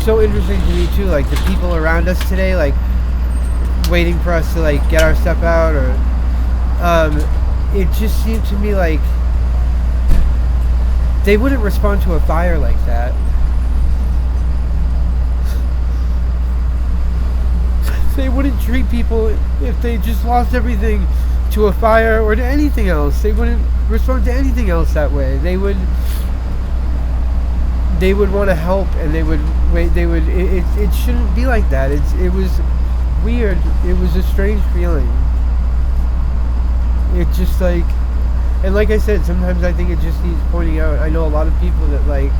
so interesting to me too, like the people around us today, like waiting for us to like get our stuff out, or it just seemed to me like they wouldn't respond to a fire like that. They wouldn't treat people if they just lost everything to a fire or to anything else. They wouldn't respond to anything else that way. They would want to help, and they would wait. It shouldn't be like that. It was weird. It was a strange feeling. It just like, and like I said, sometimes I think it just needs pointing out. I know a lot of people that like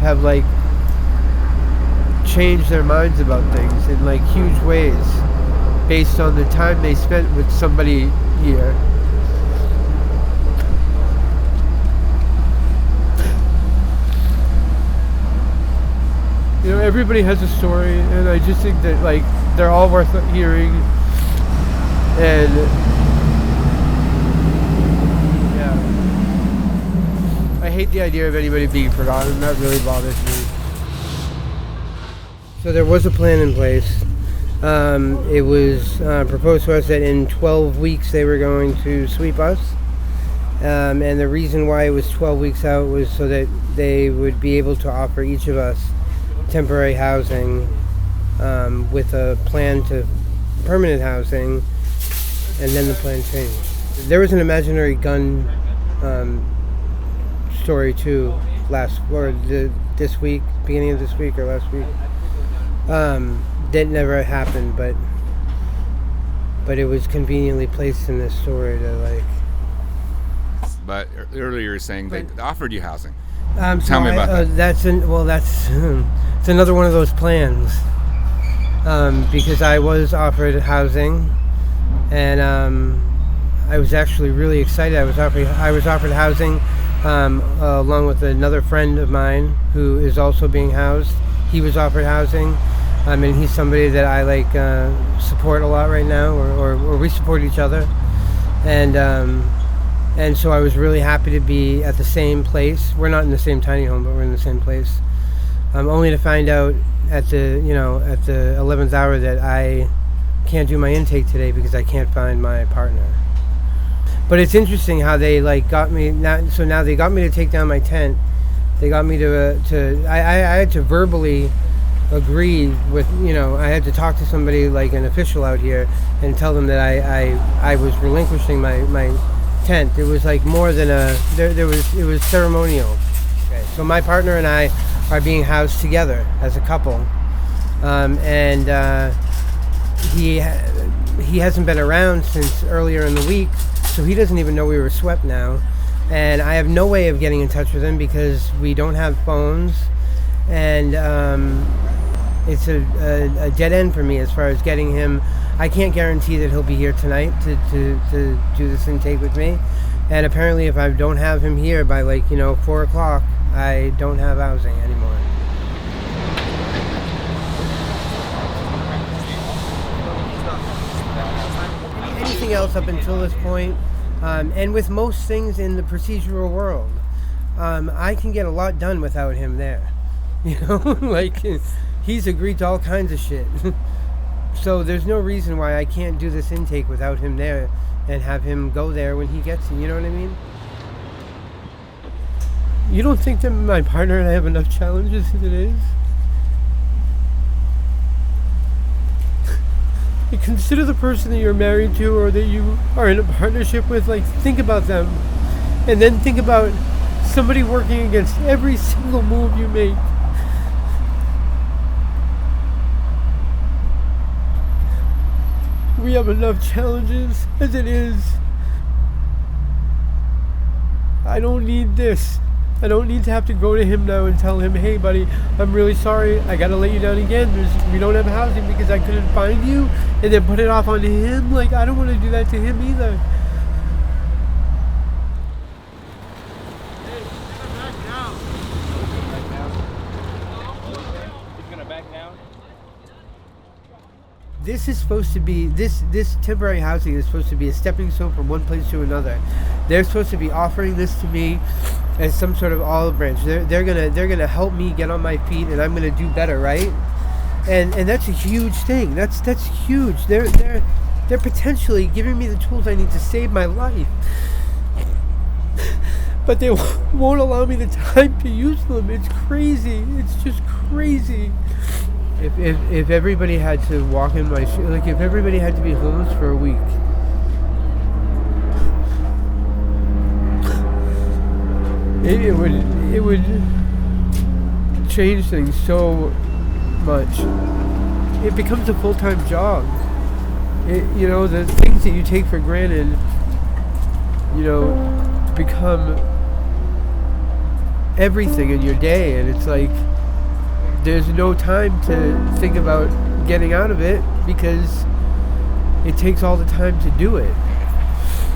have like changed their minds about things in like huge ways based on the time they spent with somebody here. You know, everybody has a story, and I just think that like they're all worth hearing. And yeah, I hate the idea of anybody being forgotten. That really bothers me. So there was a plan in place. It was proposed to us that in 12 weeks they were going to sweep us. And the reason why it was 12 weeks out was so that they would be able to offer each of us temporary housing with a plan to permanent housing, and then the plan changed. There was an imaginary gun story too this week, beginning of this week or last week. That never happened, but it was conveniently placed in this story to like. But earlier you were saying they offered you housing. Tell me about that. That's it's another one of those plans. Because I was offered housing, and I was actually really excited. I was offered housing along with another friend of mine who is also being housed. He was offered housing. And he's somebody that I like support a lot right now, or we support each other, and so I was really happy to be at the same place. We're not in the same tiny home, but we're in the same place. Only to find out at the 11th hour that I can't do my intake today because I can't find my partner. But it's interesting how they like got me now. So now they got me to take down my tent. They got me to I had to verbally agree with, I had to talk to somebody like an official out here and tell them that I was relinquishing my tent. It was like more than it was ceremonial. Okay. So my partner and I are being housed together as a couple, and he hasn't been around since earlier in the week, so he doesn't even know we were swept now, and I have no way of getting in touch with him because we don't have phones, and it's a dead end for me as far as getting him. I can't guarantee that he'll be here tonight to do this intake with me. And apparently if I don't have him here by 4 o'clock, I don't have housing anymore. Anything else up until this point, and with most things in the procedural world, I can get a lot done without him there. He's agreed to all kinds of shit. So there's no reason why I can't do this intake without him there and have him go there when he gets it, you know what I mean? You don't think that my partner and I have enough challenges as it is? Consider the person that you're married to or that you are in a partnership with, think about them. And then think about somebody working against every single move you make. We have enough challenges as it is. I don't need this. I don't need to have to go to him now and tell him, hey buddy, I'm really sorry, I gotta let you down again. We don't have housing because I couldn't find you, and then put it off on him. I don't want to do that to him either. This is supposed to be, this temporary housing is supposed to be a stepping stone from one place to another. They're supposed to be offering this to me as some sort of olive branch. They're gonna help me get on my feet, and I'm gonna do better, right? And that's a huge thing. That's huge. They're potentially giving me the tools I need to save my life, but they won't allow me the time to use them. It's crazy. It's just crazy. If everybody had to walk in my shoes, like if everybody had to be homeless for a week, it would change things so much. It becomes a full-time job. The things that you take for granted, become everything in your day, and it's like there's no time to think about getting out of it because it takes all the time to do it.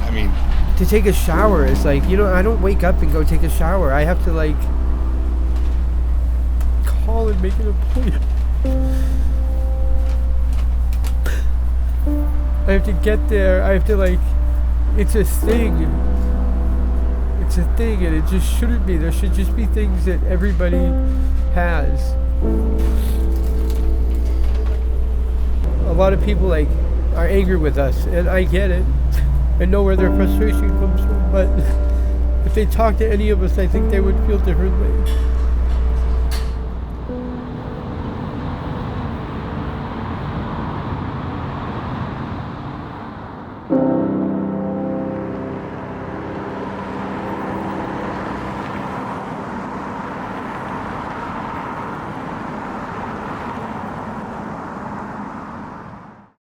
I mean, to take a shower, it's like, I don't wake up and go take a shower. I have to like call and make an appointment. I have to get there. I have to it's a thing. It's a thing, and it just shouldn't be. There should just be things that everybody has. A lot of people are angry with us, and I get it. I know where their frustration comes from, but if they talk to any of us, I think they would feel differently.